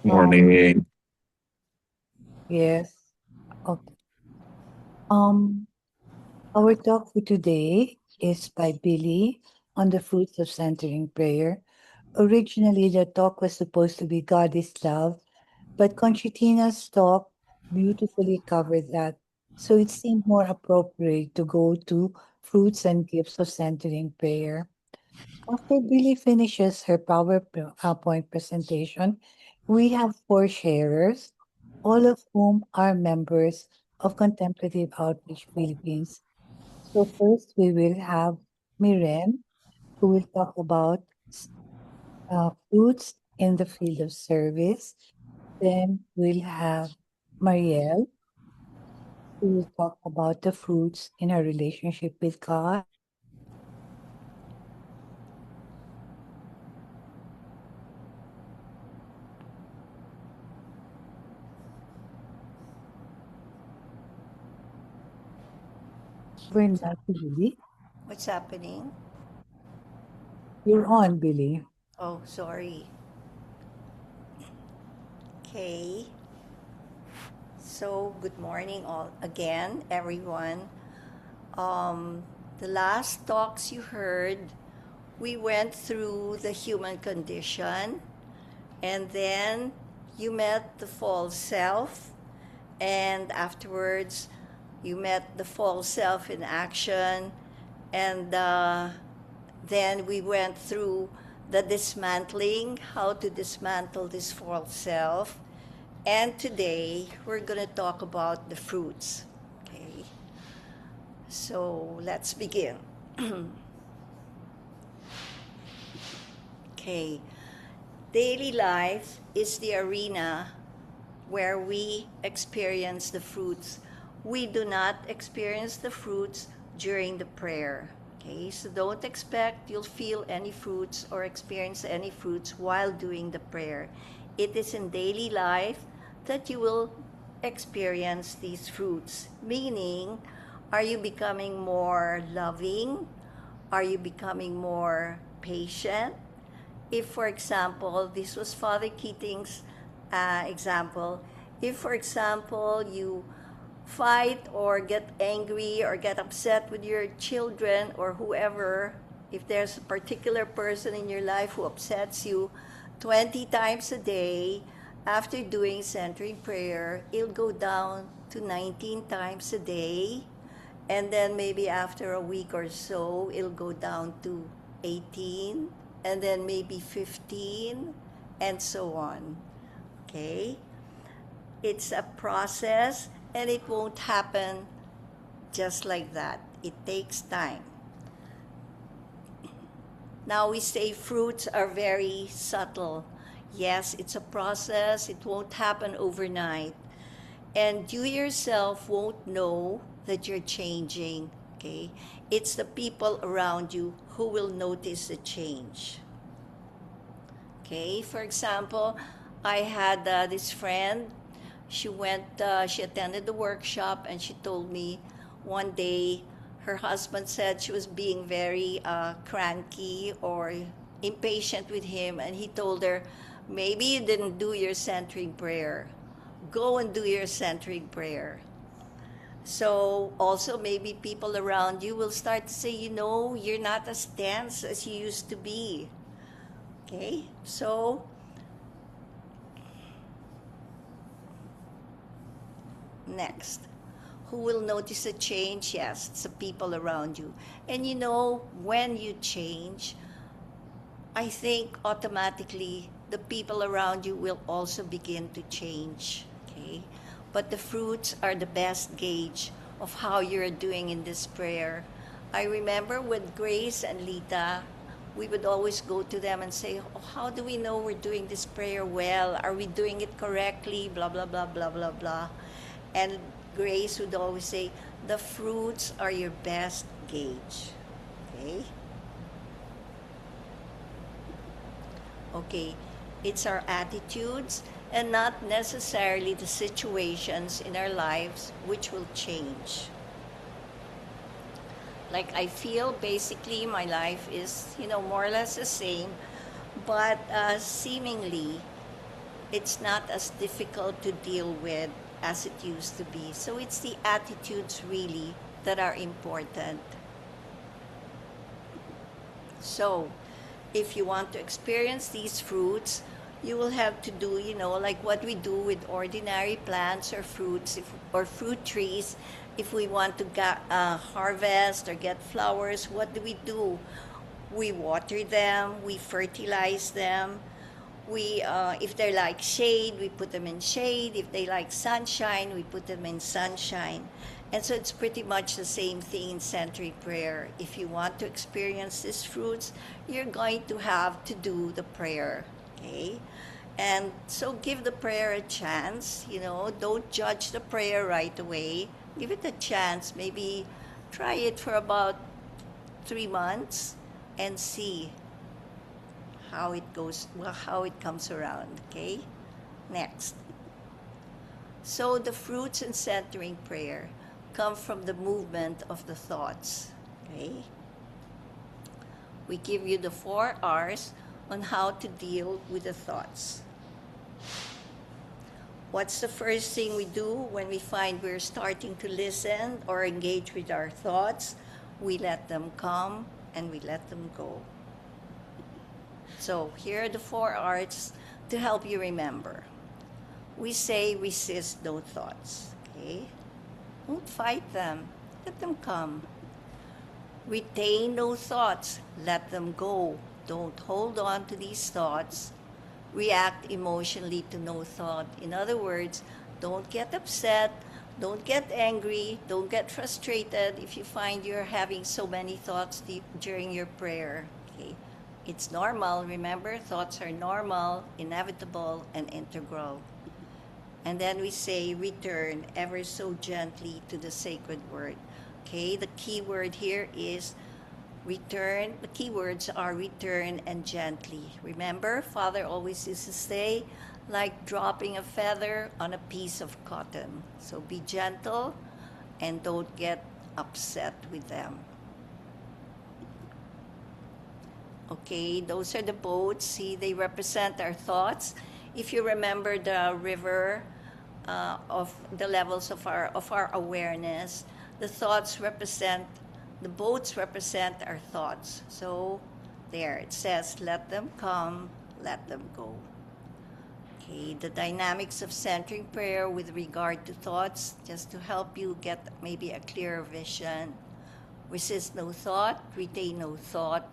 Morning. Yes. Okay. Um, our talk for today is by Billie on the fruits of centering prayer. Originally, the talk was supposed to be God is love, but Conchitina's talk beautifully covered that. So it seemed more appropriate to go to fruits and gifts of centering prayer. After Billie finishes her PowerPoint presentation, we have four sharers, all of whom are members of Contemplative Outreach Philippines. So first we will have Miren, who will talk about fruits in the field of service. Then we'll have Marielle, who will talk about the fruits in her relationship with God. We're not Billy. What's happening? You're on, Billy. Oh, sorry. Okay. So, good morning all again, everyone. Um, the last talks you heard, we went through the human condition, and then you met the false self, and afterwards, you met the false self in action, and then we went through the dismantling, how to dismantle this false self. And today we're going to talk about the fruits. Okay, so let's begin. Okay, daily life is the arena where we experience the fruits. We do not experience the fruits during the prayer. Okay, so don't expect you'll feel any fruits or experience any fruits while doing the prayer. It is in daily life that you will experience these fruits. Meaning, are you becoming more loving? Are you becoming more patient? If, for example, this was Father Keating's example, if, for example, you fight or get angry or get upset with your children or whoever, if there's a particular person in your life who upsets you 20 times a day, after doing centering prayer, it'll go down to 19 times a day. And then maybe after a week or so, it'll go down to 18, and then maybe 15, and so on. Okay? It's a process, and it won't happen just like that. It takes time. Now we say fruits are very subtle. Yes, it's a process, it won't happen overnight. And you yourself won't know that you're changing. Okay? It's the people around you who will notice the change. Okay? For example, I had this friend. She attended the workshop, and she told me one day her husband said she was being very cranky or impatient with him, and he told her, maybe you didn't do your centering prayer. Go and do your centering prayer. So also maybe people around you will start to say, you're not as tense as you used to be. Okay? So next. Who will notice a change? Yes, it's the people around you. And when you change, I think automatically the people around you will also begin to change. Okay? But the fruits are the best gauge of how you're doing in this prayer. I remember with Grace and Lita, we would always go to them and say, oh, how do we know we're doing this prayer well? Are we doing it correctly? Blah, blah, blah, blah, blah, blah. And Grace would always say, the fruits are your best gauge. Okay? Okay, it's our attitudes and not necessarily the situations in our lives which will change. Like I feel basically my life is, more or less the same, but seemingly it's not as difficult to deal with as it used to be. So it's the attitudes really that are important. So, if you want to experience these fruits, you will have to do, like what we do with ordinary plants or fruits or fruit trees. If we want to harvest or get flowers, what do? We water them, we fertilize them. If they like shade, we put them in shade. If they like sunshine, we put them in sunshine. And so it's pretty much the same thing in centering prayer. If you want to experience these fruits, you're going to have to do the prayer. Okay? And so give the prayer a chance. Don't judge the prayer right away. Give it a chance. Maybe try it for about 3 months and see how it goes, well, how it comes around. Okay? Next. So the fruits in centering prayer come from the movement of the thoughts. Okay? We give you the 4 R's on how to deal with the thoughts. What's the first thing we do when we find we're starting to listen or engage with our thoughts? We let them come and we let them go. So here are the 4 R's to help you remember. We say resist no thoughts. Okay? Don't fight them. Let them come. Retain no thoughts. Let them go. Don't hold on to these thoughts. React emotionally to no thought. In other words, don't get upset. Don't get angry. Don't get frustrated if you find you're having so many thoughts during your prayer. Okay? It's normal. Remember, thoughts are normal, inevitable, and integral. And then we say, return ever so gently to the sacred word. Okay, the key word here is return. The key words are return and gently. Remember, Father always used to say, like dropping a feather on a piece of cotton. So be gentle and don't get upset with them. Okay, those are the boats. See, they represent our thoughts. If you remember the river of the levels of our awareness, the boats represent our thoughts. So there it says, let them come, let them go. Okay, the dynamics of centering prayer with regard to thoughts, just to help you get maybe a clearer vision. Resist no thought, retain no thought,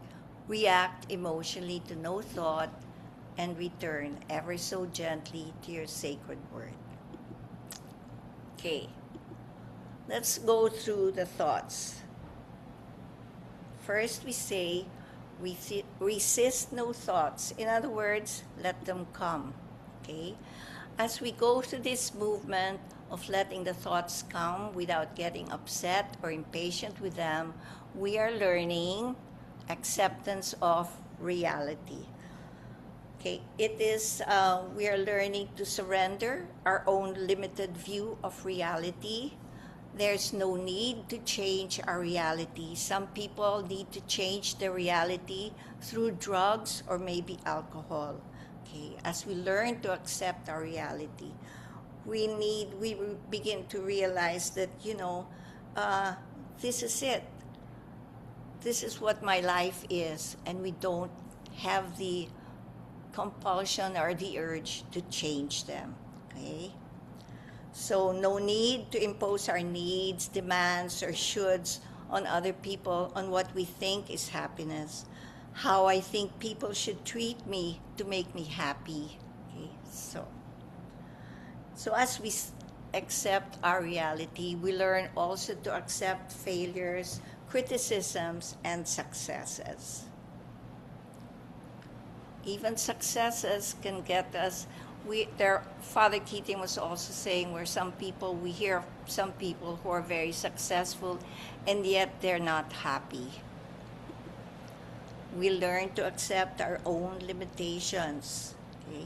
react emotionally to no thought, and return ever so gently to your sacred word. Okay, let's go through the thoughts. First, we say, resist no thoughts. In other words, let them come. Okay? As we go through this movement of letting the thoughts come without getting upset or impatient with them, we are learning acceptance of reality. Okay, we are learning to surrender our own limited view of reality. There's no need to change our reality. Some people need to change their reality through drugs or maybe alcohol. Okay, as we learn to accept our reality, we begin to realize that, this is it. This is what my life is, and we don't have the compulsion or the urge to change them. Okay? So no need to impose our needs, demands, or shoulds on other people on what we think is happiness, how I think people should treat me to make me happy. Okay? So as we accept our reality, we learn also to accept failures, criticisms, and successes. Even successes can get us. Father Keating was also saying we hear some people who are very successful and yet they're not happy. We learn to accept our own limitations. Okay?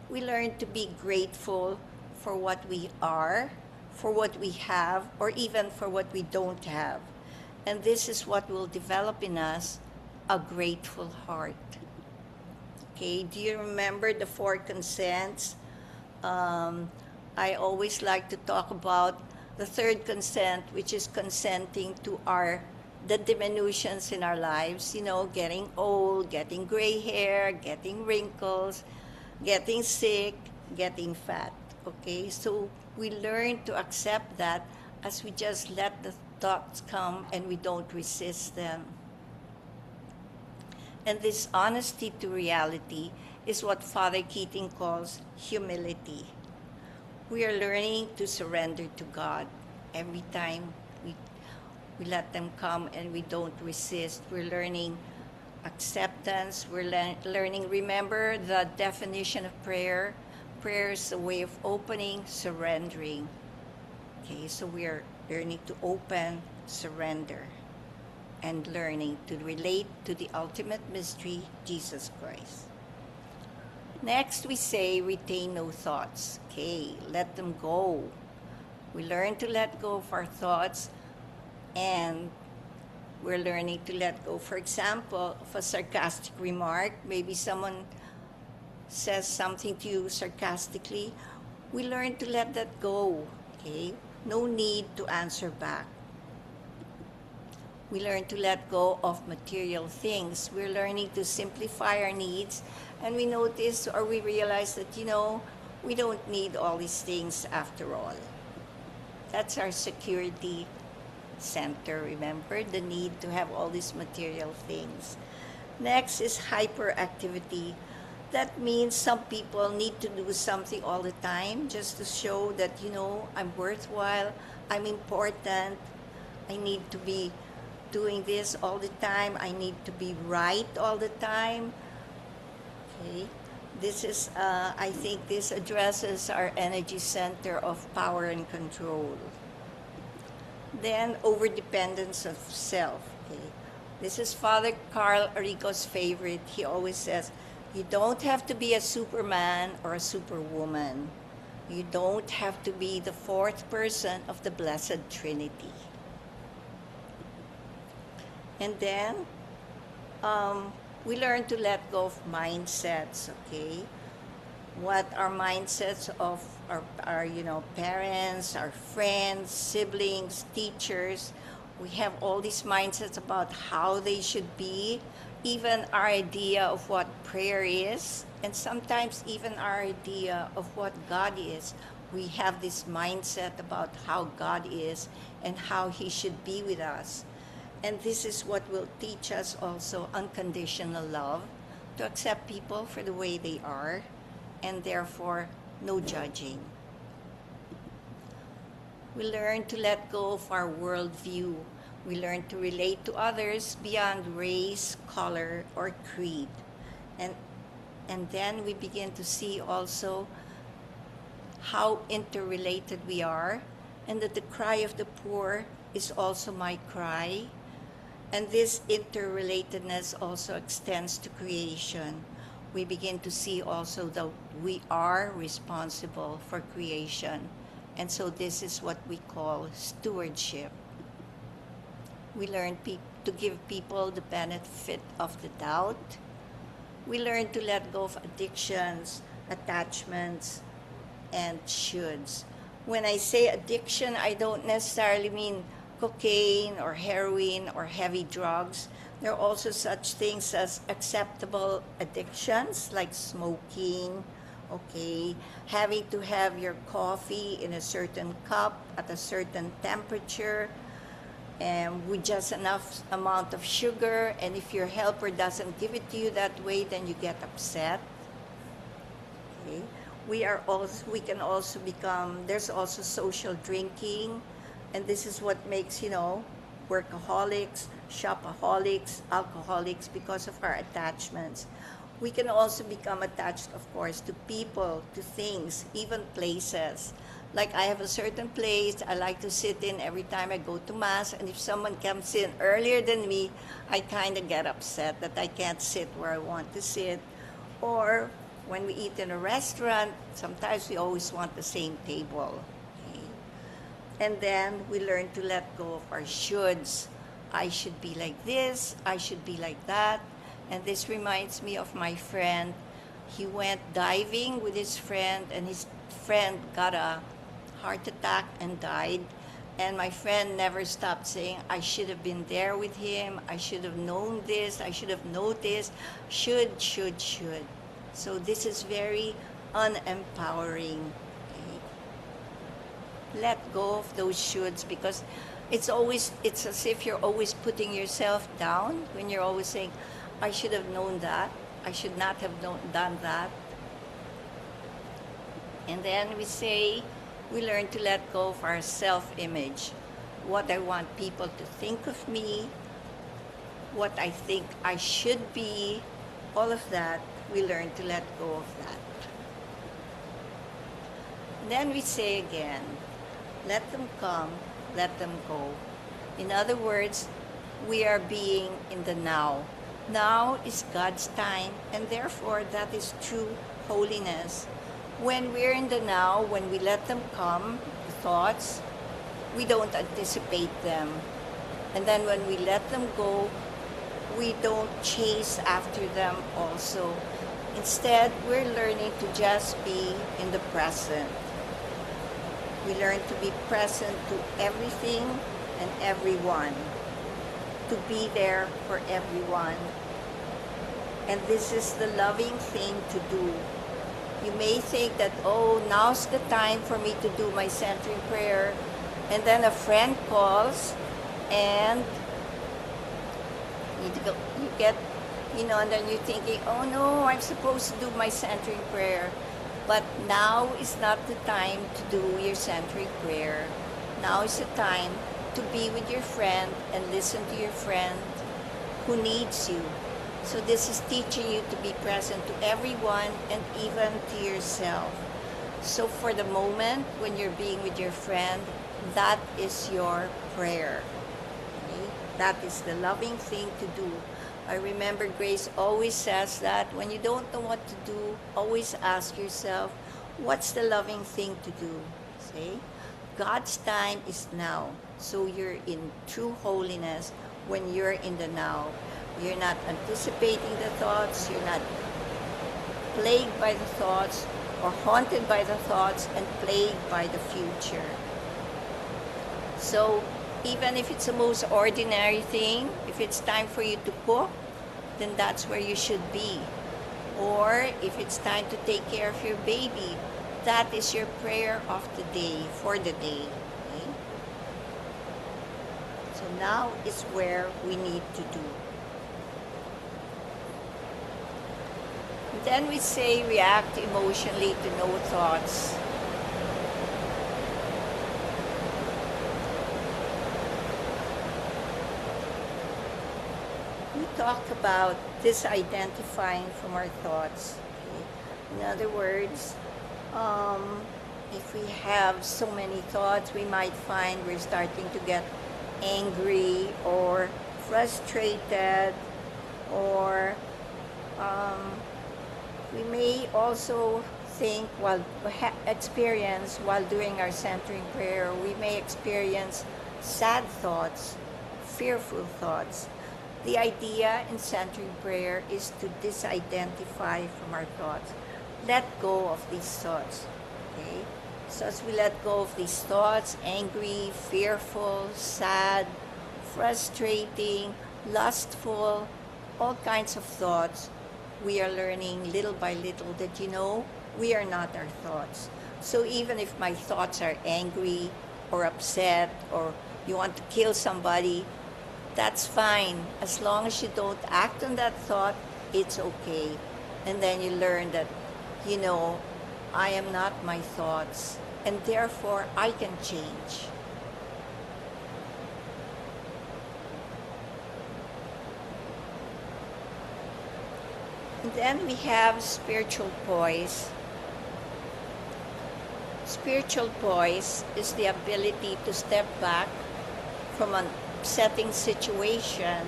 We learn to be grateful for what we are, for what we have, or even for what we don't have. And this is what will develop in us a grateful heart. Okay, do you remember the 4 consents? Um, I always like to talk about the third consent, which is consenting to the diminutions in our lives, getting old, getting gray hair, getting wrinkles, getting sick, getting fat. Okay, so we learn to accept that as we just let the thoughts come and we don't resist them. And this honesty to reality is what Father Keating calls humility. We are learning to surrender to God every time we, we let them come and we don't resist. We're learning acceptance. We're learning, remember the definition of prayer. Prayer is a way of opening, surrendering. Okay, so we are learning to open, surrender, and learning to relate to the ultimate mystery, Jesus Christ. Next, we say retain no thoughts. Okay, let them go. We learn to let go of our thoughts, and we're learning to let go, for example, of a sarcastic remark. Maybe someone says something to you sarcastically. We learn to let that go. Okay, no need to answer back. We learn to let go of material things. We're learning to simplify our needs, and we notice or we realize that, we don't need all these things after all. That's our security center, remember? The need to have all these material things. Next is hyperactivity. That means some people need to do something all the time just to show that, I'm worthwhile, I'm important, I need to be doing this all the time, I need to be right all the time. Okay, this is, I think this addresses our energy center of power and control. Then overdependence of self. Okay, this is Father Carl Arico's favorite. He always says, you don't have to be a superman or a superwoman. You don't have to be the fourth person of the Blessed Trinity. And then we learn to let go of mindsets, okay? What our mindsets of our parents, our friends, siblings, teachers. We have all these mindsets about how they should be, even our idea of what prayer is, and sometimes even our idea of what God is. We have this mindset about how God is and how He should be with us. And this is what will teach us also unconditional love, to accept people for the way they are, and therefore no judging. We learn to let go of our worldview. We learn to relate to others beyond race, color, or creed. And then we begin to see also how interrelated we are, and that the cry of the poor is also my cry. And this interrelatedness also extends to creation. We begin to see also that we are responsible for creation. And so this is what we call stewardship. We learn to give people the benefit of the doubt. We learn to let go of addictions, attachments, and shoulds. When I say addiction, I don't necessarily mean cocaine or heroin or heavy drugs. There are also such things as acceptable addictions like smoking, okay, having to have your coffee in a certain cup at a certain temperature and with just enough amount of sugar, and if your helper doesn't give it to you that way, then you get upset. Okay. We can also become, there's also social drinking, and this is what makes, workaholics, shopaholics, alcoholics, because of our attachments. We can also become attached, of course, to people, to things, even places. Like I have a certain place I like to sit in every time I go to Mass, and if someone comes in earlier than me, I kind of get upset that I can't sit where I want to sit. Or when we eat in a restaurant, sometimes we always want the same table. Okay? And then we learn to let go of our shoulds. I should be like this, I should be like that. And this reminds me of my friend. He went diving with his friend, and his friend got a heart attack and died. And my friend never stopped saying, I should have been there with him. I should have known this. I should have noticed. Should. So this is very unempowering. Okay? Let go of those shoulds, because it's as if you're always putting yourself down when you're always saying, I should have known that. I should not have done that. And then we learn to let go of our self-image. What I want people to think of me, what I think I should be, all of that, we learn to let go of that. And then we say again, let them come, let them go. In other words, we are being in the now. Now is God's time, and therefore that is true holiness. When we're in the now, when we let them come, the thoughts, we don't anticipate them. And then when we let them go, we don't chase after them also. Instead, we're learning to just be in the present. We learn to be present to everything and everyone, to be there for everyone. And this is the loving thing to do. You may think that, oh, now's the time for me to do my centering prayer. And then a friend calls and you get, and then you're thinking, oh no, I'm supposed to do my centering prayer. But now is not the time to do your centering prayer. Now is the time to be with your friend and listen to your friend who needs you. So this is teaching you to be present to everyone and even to yourself. So for the moment when you're being with your friend, that is your prayer. Okay? That is the loving thing to do. I remember Grace always says that when you don't know what to do, always ask yourself, what's the loving thing to do? See? God's time is now. So you're in true holiness when you're in the now. You're not anticipating the thoughts. You're not plagued by the thoughts or haunted by the thoughts and plagued by the future. So even if it's the most ordinary thing, if it's time for you to cook, then that's where you should be. Or if it's time to take care of your baby, that is your prayer of the day, for the day. Okay? So now is where we need to do. Then we say react emotionally to no thoughts. We talk about disidentifying from our thoughts. Okay? In other words, if we have so many thoughts, we might find we're starting to get angry or frustrated, or we may also think while doing our centering prayer, we may experience sad thoughts, fearful thoughts. The idea in centering prayer is to disidentify from our thoughts. Let go of these thoughts. Okay? So as we let go of these thoughts, angry, fearful, sad, frustrating, lustful, all kinds of thoughts, we are learning little by little that, we are not our thoughts. So even if my thoughts are angry or upset or you want to kill somebody, that's fine. As long as you don't act on that thought, it's okay. And then you learn that, I am not my thoughts, and therefore I can change. And then we have spiritual poise. Spiritual poise is the ability to step back from an upsetting situation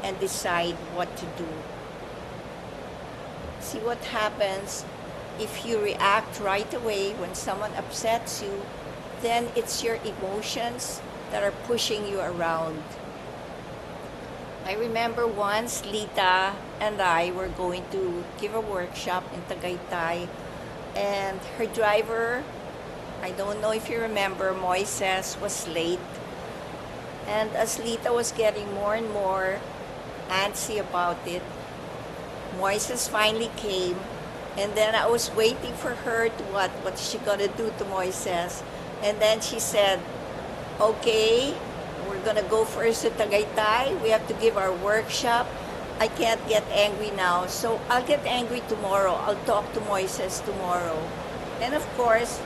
and decide what to do. See what happens if you react right away when someone upsets you, then it's your emotions that are pushing you around. I remember once Lita and I were going to give a workshop in Tagaytay, And her driver, I don't know if you remember, Moises, was late. And as Lita was getting more and more antsy about it, Moises finally came. And then I was waiting for her to what is she gonna do to Moises? And then she said, okay, we're gonna go first to Tagaytay. We have to give our workshop. I can't get angry now, so I'll get angry tomorrow. I'll talk to Moises tomorrow. And of course,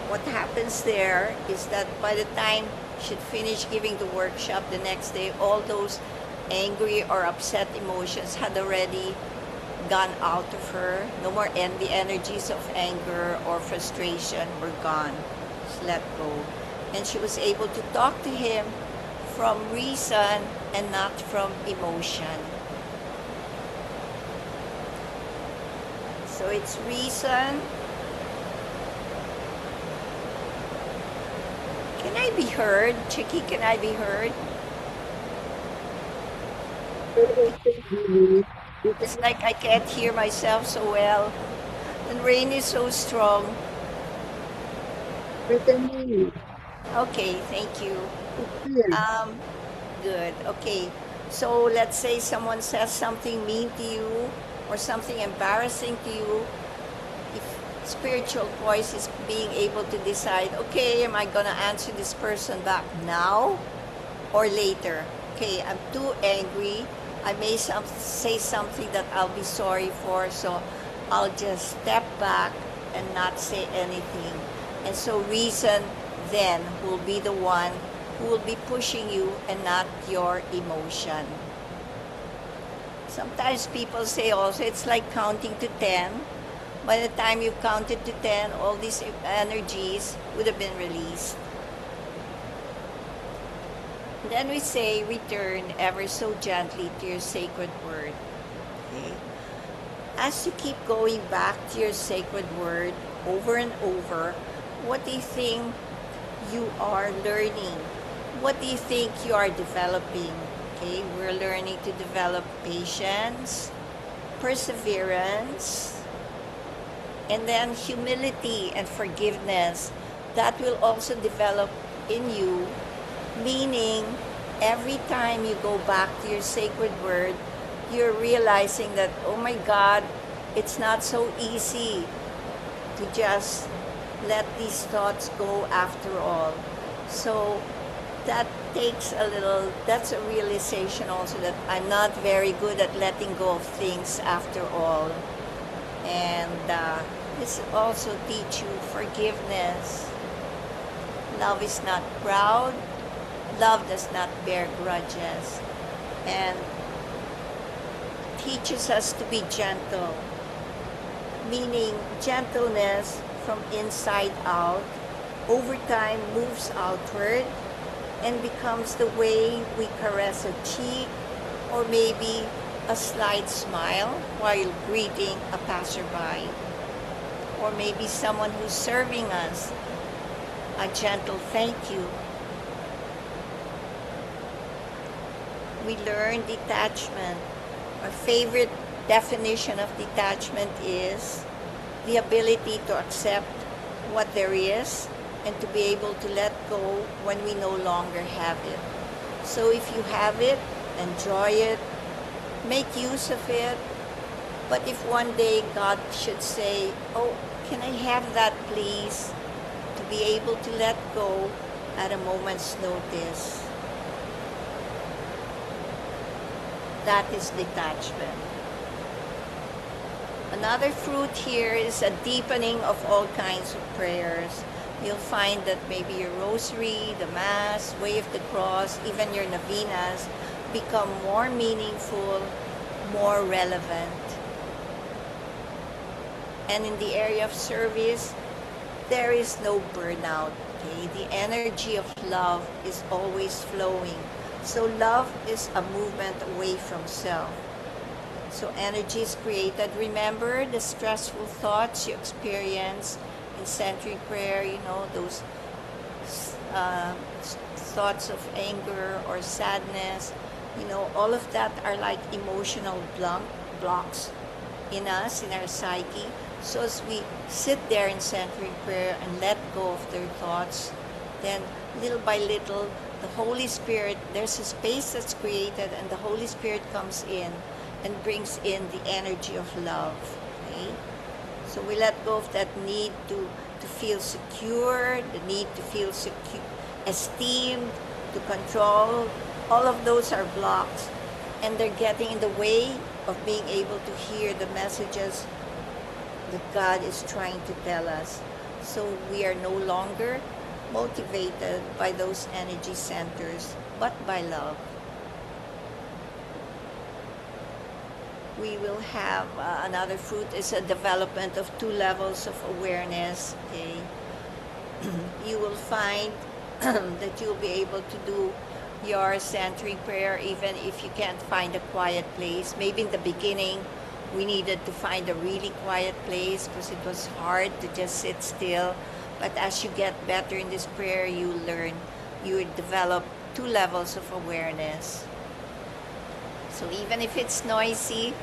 what happens there is that by the time she'd finish giving the workshop the next day, all those angry or upset emotions had already gone out of her. No more, and the energies of anger or frustration were gone. Just let go. And she was able to talk to him from reason and not from emotion. So it's reason. Can I be heard? Chicky, can I be heard? It's like I can't hear myself so well. And rain is so strong. Okay, thank you. Um, Good. Okay. So let's say someone says something mean to you or something embarrassing to you. If spiritual voice is being able to decide, okay, am I going to answer this person back now or later? Okay, I'm too angry. I may say something that I'll be sorry for, so I'll just step back and not say anything. And so reason then will be the one who will be pushing you and not your emotion. Sometimes people say also it's like counting to 10. By the time you've counted to 10, all these energies would have been released. Then we say, return ever so gently to your sacred word. Okay? As you keep going back to your sacred word over and over, what do you think you are learning? What do you think you are developing? Okay, we're learning to develop patience, perseverance, and then humility and forgiveness. That will also develop in you, meaning every time you go back to your sacred word, you're realizing that, oh my God, it's not so easy to just let these thoughts go after all. So that takes that's a realization also that I'm not very good at letting go of things after all. And this also teach you forgiveness. Love is not proud. Love does not bear grudges. And teaches us to be gentle, meaning gentleness from inside out, over time moves outward and becomes the way we caress a cheek or maybe a slight smile while greeting a passerby, or maybe someone who's serving us, a gentle thank you. We learn detachment. Our favorite definition of detachment is the ability to accept what there is and to be able to let go when we no longer have it. So if you have it, enjoy it, make use of it. But if one day God should say, oh, can I have that please? To be able to let go at a moment's notice. That is detachment. Another fruit here is a deepening of all kinds of prayers. You'll find that maybe your rosary, the mass, way of the cross, even your novenas become more meaningful, more relevant. And in the area of service, there is no burnout. Okay? The energy of love is always flowing. So love is a movement away from self. So energy is created. Remember the stressful thoughts you experience in centering prayer, those thoughts of anger or sadness, all of that are like emotional blocks in us, in our psyche. So as we sit there in centering prayer and let go of their thoughts, then little by little, the Holy Spirit, there's a space that's created, and the Holy Spirit comes in and brings in the energy of love. Okay? So we let go of that need to feel secure, the need to feel esteemed, to control. All of those are blocks, and they're getting in the way of being able to hear the messages that God is trying to tell us. So we are no longer motivated by those energy centers, but by love. We will have another fruit is a development of 2 levels of awareness. Okay? You will find that you'll be able to do your centering prayer even if you can't find a quiet place. Maybe in the beginning, we needed to find a really quiet place because it was hard to just sit still. But as you get better in this prayer, you learn, you develop 2 levels of awareness. So even if it's noisy,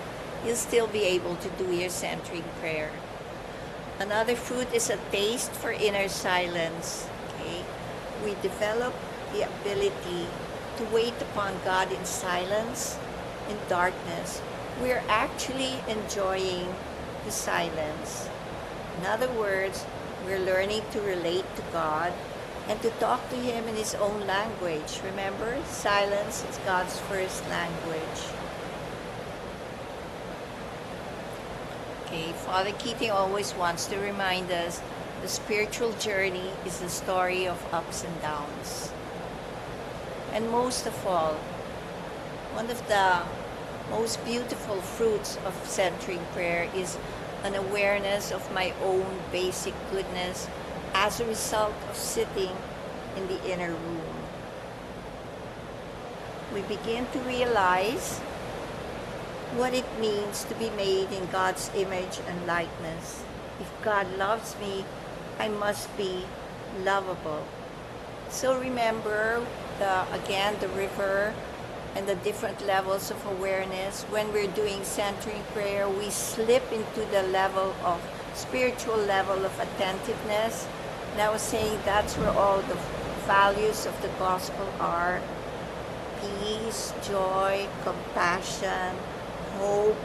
you'll still be able to do your centering prayer. Another fruit is a taste for inner silence. Okay? We develop the ability to wait upon God in silence, in darkness. We're actually enjoying the silence. In other words, we're learning to relate to God and to talk to Him in His own language. Remember, silence is God's first language. Okay, Father Keating always wants to remind us the spiritual journey is a story of ups and downs. And most of all, one of the most beautiful fruits of centering prayer is an awareness of my own basic goodness as a result of sitting in the inner room. We begin to realize what it means to be made in God's image and likeness. If God loves me, I must be lovable. So remember, the river and the different levels of awareness. When we're doing centering prayer, we slip into the spiritual level of attentiveness. And I was saying that's where all the values of the gospel are: peace, joy, compassion, hope,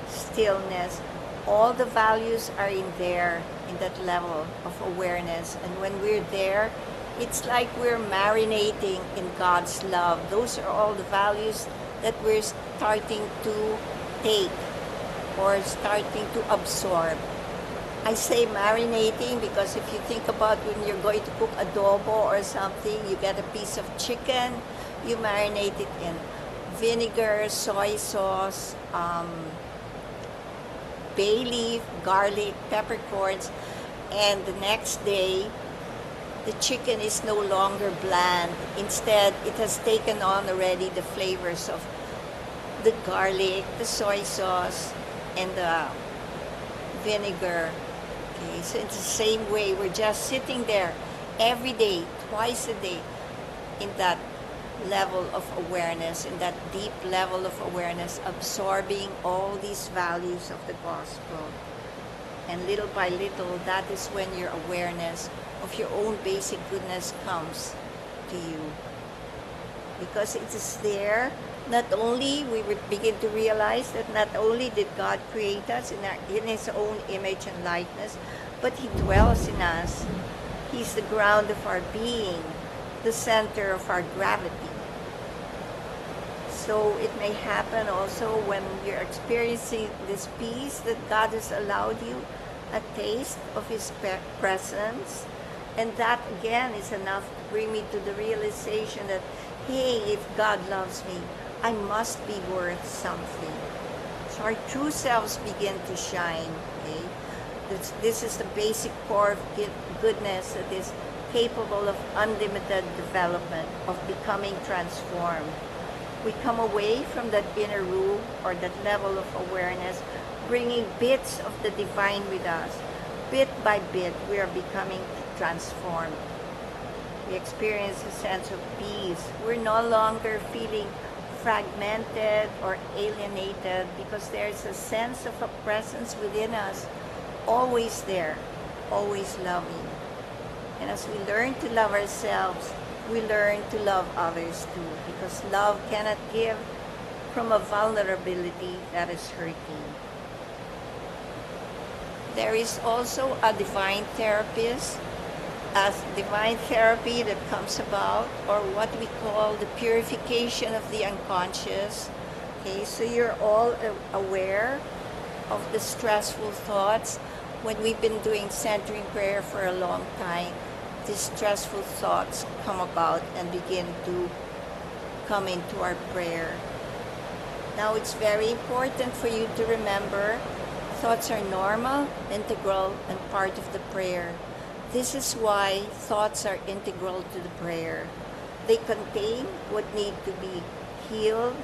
stillness. All the values are in there, in that level of awareness. And when we're there, it's like we're marinating in God's love. Those are all the values that we're starting to take or starting to absorb. I say marinating because if you think about when you're going to cook adobo or something, you get a piece of chicken, you marinate it in vinegar, soy sauce, bay leaf, garlic, peppercorns, and the next day, the chicken is no longer bland. Instead, it has taken on already the flavors of the garlic, the soy sauce, and the vinegar. Okay, so it's the same way. We're just sitting there every day, twice a day, in that level of awareness, in that deep level of awareness, absorbing all these values of the gospel. And little by little, that is when your awareness of your own basic goodness comes to you. Because it is there, not only we begin to realize that not only did God create us in His own image and likeness, but He dwells in us. He's the ground of our being, the center of our gravity. So it may happen also when you're experiencing this peace that God has allowed you a taste of His presence. And that again is enough to bring me to the realization that, hey, if God loves me, I must be worth something. So our true selves begin to shine. Okay? This is the basic core of goodness that is capable of unlimited development, of becoming transformed. We come away from that inner room or that level of awareness, bringing bits of the divine with us. Bit by bit, we are becoming transformed. We experience a sense of peace. We're no longer feeling fragmented or alienated, because there's a sense of a presence within us, always there, always loving. And as we learn to love ourselves, we learn to love others too, because love cannot give from a vulnerability that is hurting. There is also a divine therapist, a divine therapy that comes about, or what we call the purification of the unconscious. Okay, so you're all aware of the stressful thoughts. When we've been doing centering prayer for a long time, these stressful thoughts come about and begin to come into our prayer. Now, it's very important for you to remember thoughts are normal, integral, and part of the prayer. This is why thoughts are integral to the prayer. They contain what needs to be healed,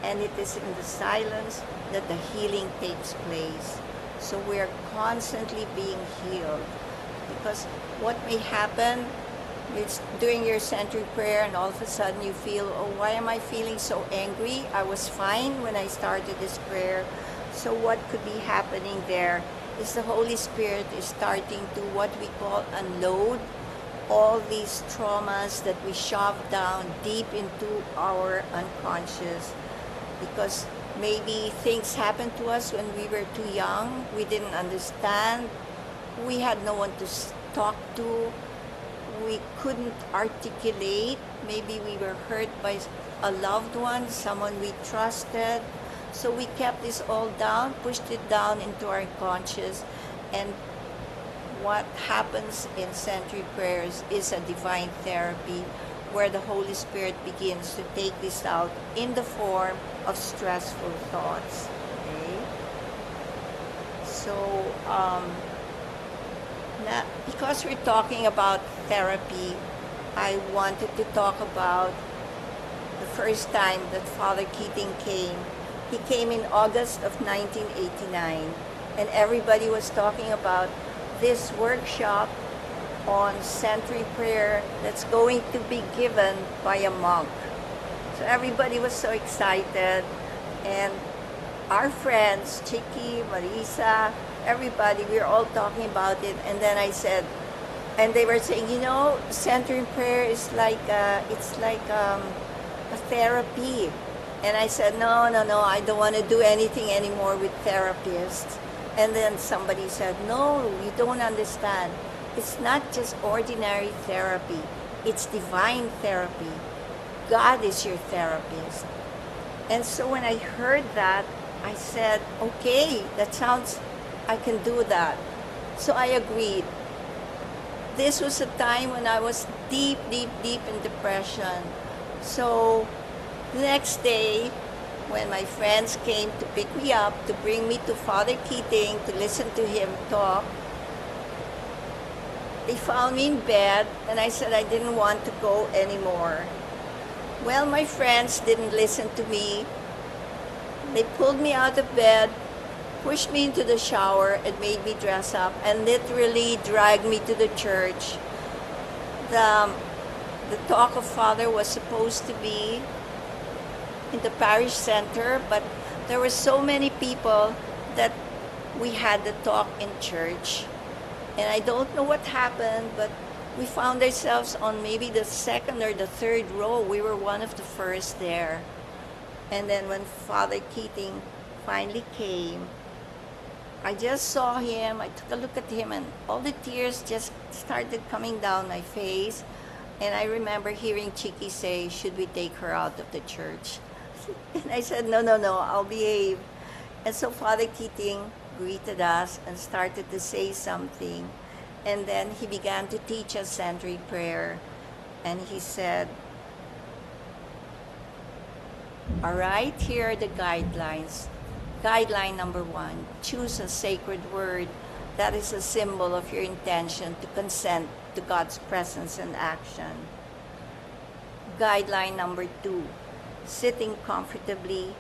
and it is in the silence that the healing takes place. So we are constantly being healed. Because what may happen is during your centered prayer, and all of a sudden you feel, oh, why am I feeling so angry? I was fine when I started this prayer. So what could be happening there is the Holy Spirit is starting to what we call unload all these traumas that we shove down deep into our unconscious, because maybe things happened to us when we were too young, we didn't understand, we had no one to talk to, we couldn't articulate, maybe we were hurt by a loved one, someone we trusted. So we kept this all down, pushed it down into our conscious, and what happens in century prayers is a divine therapy where the Holy Spirit begins to take this out in the form of stressful thoughts. Okay? So, because we're talking about therapy, I wanted to talk about the first time that Father Keating came. He came in August of 1989, and everybody was talking about this workshop on century prayer that's going to be given by a monk. So everybody was so excited, and our friends, Chicky, Marisa, everybody, we were all talking about it. And then I said, and they were saying, you know, centering prayer is like it's like a therapy. And I said, no, I don't want to do anything anymore with therapists. And then somebody said, no, you don't understand. It's not just ordinary therapy. It's divine therapy. God is your therapist. And so when I heard that, I said, okay, that sounds, I can do that. So I agreed. This was a time when I was deep in depression. So the next day, when my friends came to pick me up, to bring me to Father Keating to listen to him talk, they found me in bed, and I said I didn't want to go anymore. Well, my friends didn't listen to me. They pulled me out of bed, pushed me into the shower, and made me dress up, and literally dragged me to the church. The talk of Father was supposed to be in the parish center, but there were so many people that we had the talk in church. And I don't know what happened, but we found ourselves on maybe the second or the third row. We were one of the first there. And then when Father Keating finally came, I just saw him, I took a look at him, and all the tears just started coming down my face. And I remember hearing Chicky say, should we take her out of the church? And I said, no, I'll behave. And so Father Keating greeted us and started to say something. And then he began to teach us century prayer. And he said, all right, here are the guidelines. Guideline number 1, choose a sacred word that is a symbol of your intention to consent to God's presence and action. Guideline number 2, sitting comfortably,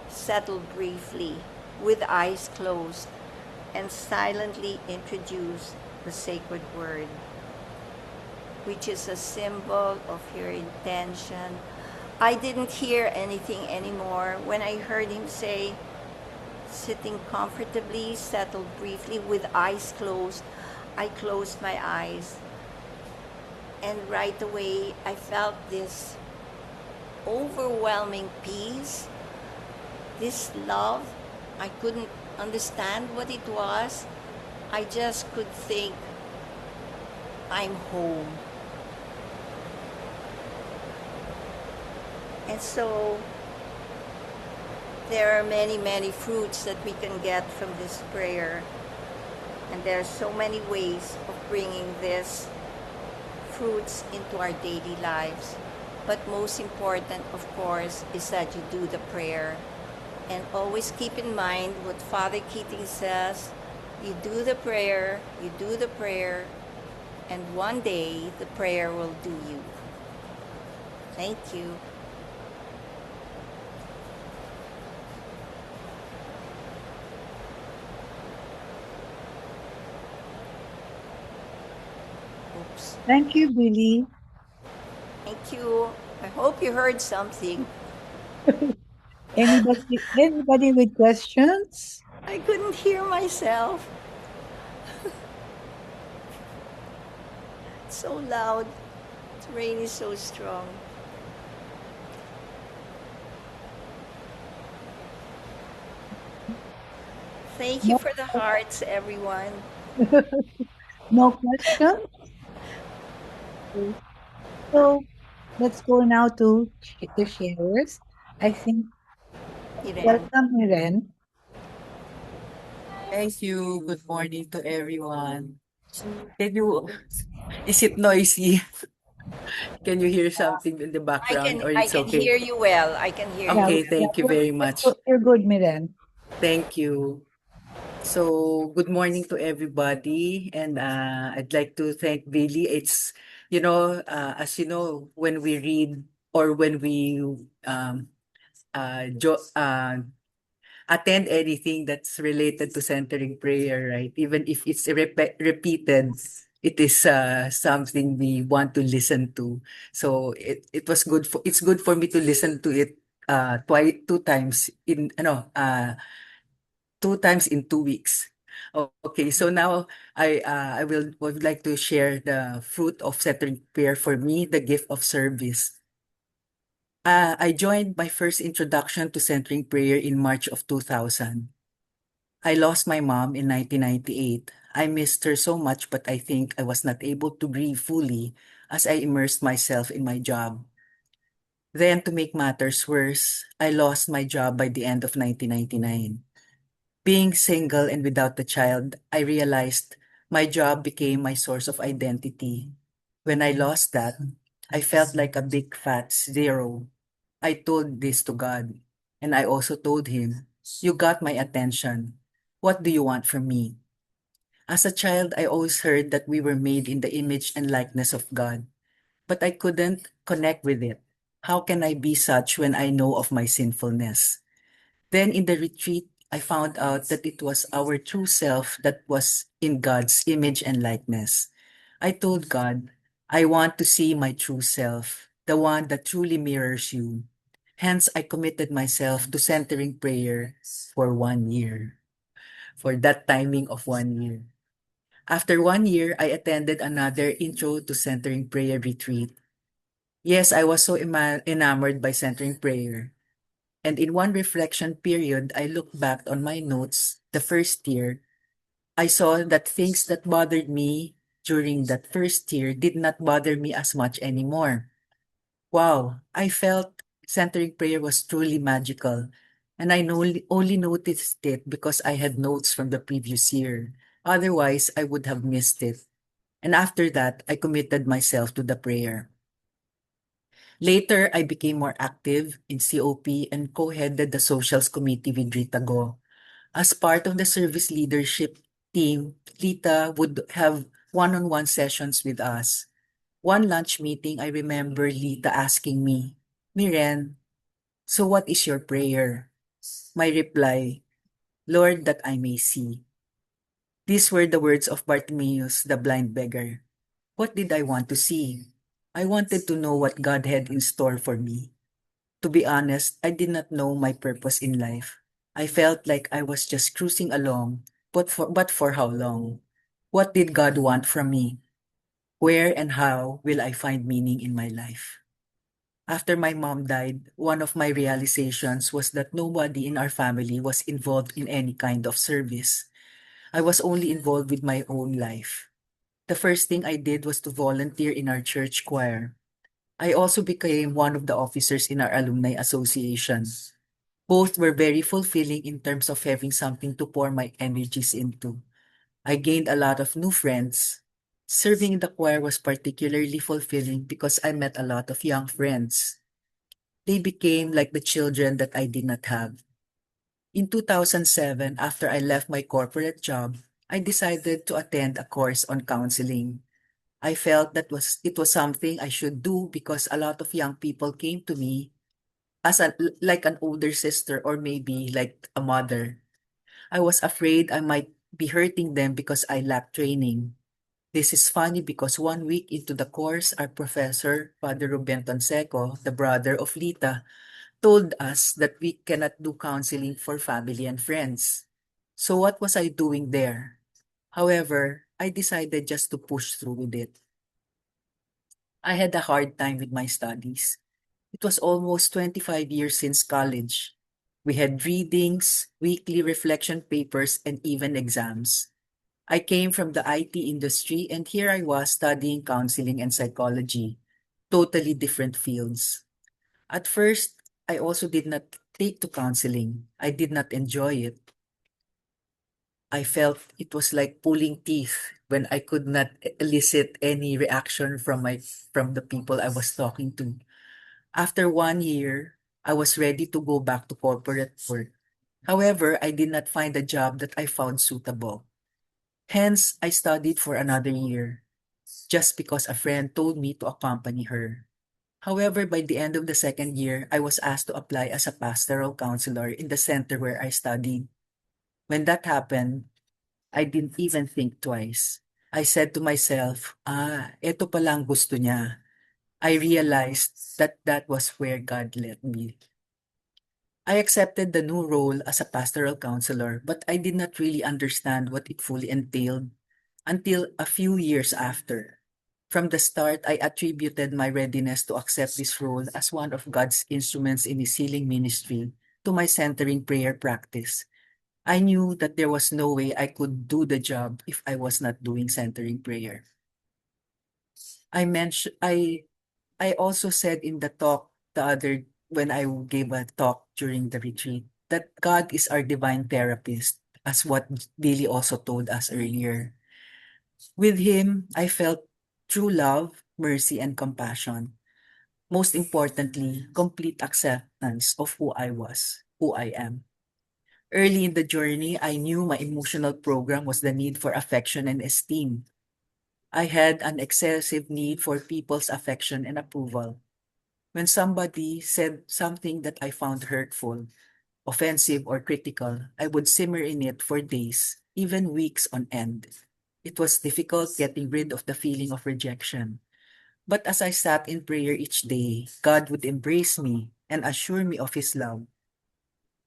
settle briefly, with eyes closed, and silently introduce the sacred word, which is a symbol of your intention. I didn't hear anything anymore. When I heard him say, sitting comfortably, settled briefly with eyes closed, I closed my eyes. And right away, I felt this overwhelming peace, this love. I couldn't understand what it was. I just could think, I'm home. And so there are many, many fruits that we can get from this prayer. And there are so many ways of bringing these fruits into our daily lives. But most important, of course, is that you do the prayer. And always keep in mind what Father Keating says. You do the prayer, you do the prayer, and one day the prayer will do you. Thank you. Oops. Thank you, Billy. Thank you. I hope you heard something. Anybody with questions? I couldn't hear myself. It's so loud. The rain is so strong. Thank you No, for the hearts, everyone. no questions? Okay. So let's go now to the sharers. I think, Iren. welcome, Miren. Thank you. Good morning to everyone. Can you, is it noisy? Can you hear something in the background or I it's can okay? hear you well. I can hear Yeah, you. Okay, thank you very much. you're good, Miren. Thank you. So, good morning to everybody. And I'd like to thank Billy. It's, as you know, when we read or when we um, jo- attend anything that's related to centering prayer, right? Even if it's repeated, it is something we want to listen to. So it was good for it's good for me to listen to it two times in 2 weeks. Okay, so now I would like to share the fruit of centering prayer for me, the gift of service. I joined my first introduction to centering prayer in March of 2000. I lost my mom in 1998. I missed her so much, but I think I was not able to grieve fully as I immersed myself in my job. Then, to make matters worse, I lost my job by the end of 1999. Being single and without a child, I realized my job became my source of identity. When I lost that, I felt like a big fat zero. I told this to God, and I also told him, "You got my attention. What do you want from me?" As a child, I always heard that we were made in the image and likeness of God, but I couldn't connect with it. How can I be such when I know of my sinfulness? Then in the retreat, I found out that it was our true self that was in God's image and likeness. I told God, I want to see my true self, the one that truly mirrors you. Hence, I committed myself to centering prayer for 1 year, for that timing of 1 year. After 1 year, I attended another Intro to Centering Prayer retreat. Yes, I was so enamored by centering prayer. And in one reflection period, I looked back on my notes the first year. I saw that things that bothered me during that first year did not bother me as much anymore. Wow, I felt centering prayer was truly magical. And I only noticed it because I had notes from the previous year. Otherwise, I would have missed it. And after that, I committed myself to the prayer. Later, I became more active in COP and co-headed the socials committee with Rita Go. As part of the service leadership team, Lita would have one-on-one sessions with us. One lunch meeting, I remember Lita asking me, "Miren, so what is your prayer?" My reply, "Lord, that I may see." These were the words of Bartimaeus, the blind beggar. What did I want to see? I wanted to know what God had in store for me. To be honest, I did not know my purpose in life. I felt like I was just cruising along, but for how long? What did God want from me? Where and how will I find meaning in my life? After my mom died, one of my realizations was that nobody in our family was involved in any kind of service. I was only involved with my own life. The first thing I did was to volunteer in our church choir. I also became one of the officers in our alumni association. Both were very fulfilling in terms of having something to pour my energies into. I gained a lot of new friends. Serving in the choir was particularly fulfilling because I met a lot of young friends. They became like the children that I did not have. In 2007, after I left my corporate job, I decided to attend a course on counseling. I felt that it was something I should do because a lot of young people came to me as like an older sister or maybe like a mother. I was afraid I might be hurting them because I lacked training. This is funny because 1 week into the course, our professor, Father Ruben Tonseco, the brother of Lita, told us that we cannot do counseling for family and friends. So what was I doing there? However, I decided just to push through with it. I had a hard time with my studies. It was almost 25 years since college. We had readings, weekly reflection papers, and even exams. I came from the IT industry and here I was studying counseling and psychology, totally different fields. At first, I also did not take to counseling. I did not enjoy it. I felt it was like pulling teeth when I could not elicit any reaction from the people I was talking to. After 1 year, I was ready to go back to corporate work. However, I did not find a job that I found suitable. Hence, I studied for another year, just because a friend told me to accompany her. However, by the end of the second year, I was asked to apply as a pastoral counselor in the center where I studied. When that happened, I didn't even think twice. I said to myself, eto palang gusto niya. I realized that that was where God led me. I accepted the new role as a pastoral counselor, but I did not really understand what it fully entailed until a few years after. From the start, I attributed my readiness to accept this role as one of God's instruments in His healing ministry to my centering prayer practice. I knew that there was no way I could do the job if I was not doing centering prayer. I also said in the talk the other when I gave a talk during the retreat that God is our divine therapist, as what Billie also told us earlier. With him, I felt true love, mercy, and compassion. Most importantly, complete acceptance of who I was, who I am. Early in the journey, I knew my emotional program was the need for affection and esteem. I had an excessive need for people's affection and approval. When somebody said something that I found hurtful, offensive, or critical, I would simmer in it for days, even weeks on end. It was difficult getting rid of the feeling of rejection. But as I sat in prayer each day, God would embrace me and assure me of His love.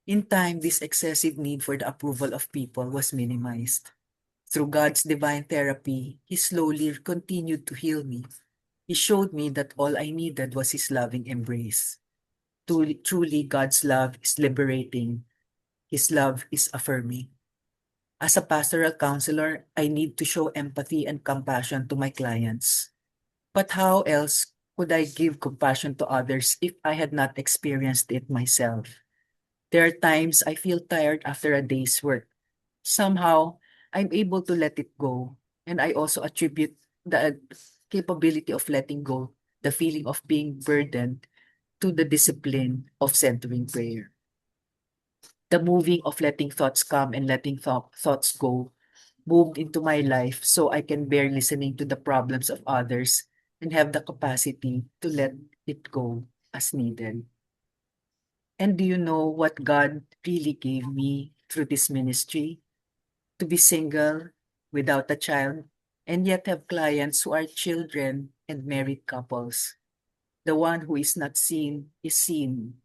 In time, this excessive need for the approval of people was minimized. Through God's divine therapy, He slowly continued to heal me. He showed me that all I needed was His loving embrace. Truly, God's love is liberating. His love is affirming. As a pastoral counselor, I need to show empathy and compassion to my clients. But how else could I give compassion to others if I had not experienced it myself? There are times I feel tired after a day's work. Somehow, I'm able to let it go. And I also attribute the capability of letting go, the feeling of being burdened, to the discipline of centering prayer. The moving of letting thoughts come and letting thoughts go moved into my life so I can bear listening to the problems of others and have the capacity to let it go as needed. And do you know what God really gave me through this ministry? To be single, without a child, and yet have clients who are children and married couples. The one who is not seen is seen.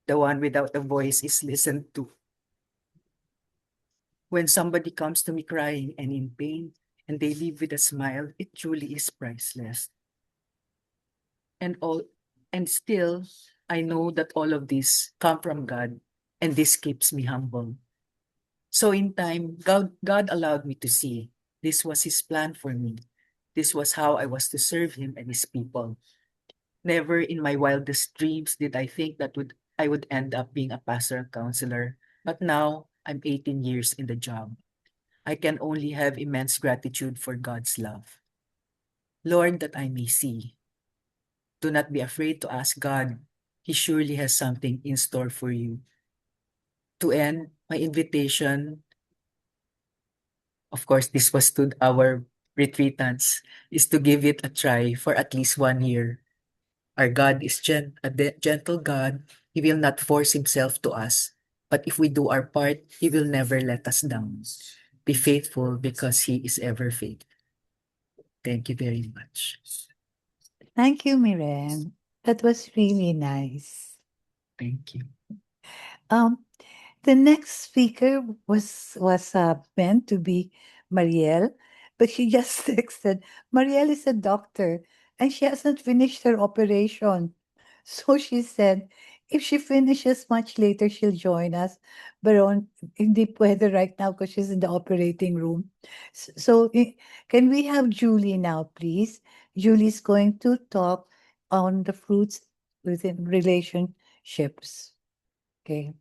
The one without a voice is listened to. When somebody comes to me crying and in pain, and they leave with a smile, it truly is priceless. And all and still I know that all of this come from God, and this keeps me humble. So in time, God allowed me to see this was his plan for me. This was how I was to serve him and his people. Never in my wildest dreams did I think that I would end up being a pastoral counselor. But now I'm 18 years in the job. I can only have immense gratitude for God's love. Lord, that I may see. Do not be afraid to ask God. He surely has something in store for you. To end, my invitation, of course, this was to our retreatants, is to give it a try for at least 1 year. Our God is a gentle God. He will not force himself to us. But if we do our part, he will never let us down. Be faithful because he is ever faithful. Thank you very much. Thank you, Miren. That was really nice. Thank you. Um, the next speaker was meant to be Marielle, but she just texted. Marielle is a doctor, and she hasn't finished her operation. So she said, if she finishes much later, she'll join us. But hindi pwede right now because she's in the operating room. Can we have Julie now, please? Julie's going to talk on the fruits within relationships. Okay.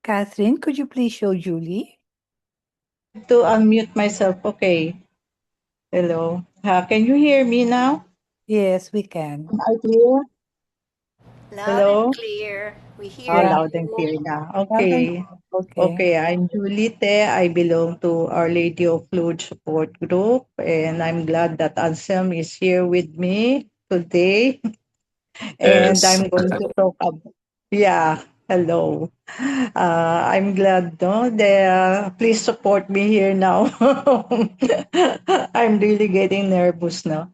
Catherine, could you please show Julie? To unmute myself. Okay. Hello. Can you hear me now? Yes, we can. Am I clear? Loud and Hello? clear. We hear Yeah, Loud and you. clear now. Catherine. Okay. Okay. Okay, I'm Jhulie Teh. I belong to Our Lady of Lourdes Support Group, and I'm glad that Anselm is here with me today. And Yes. I'm going to talk about, yeah, hello. I'm glad, no? Please support me here now. I'm really getting nervous now.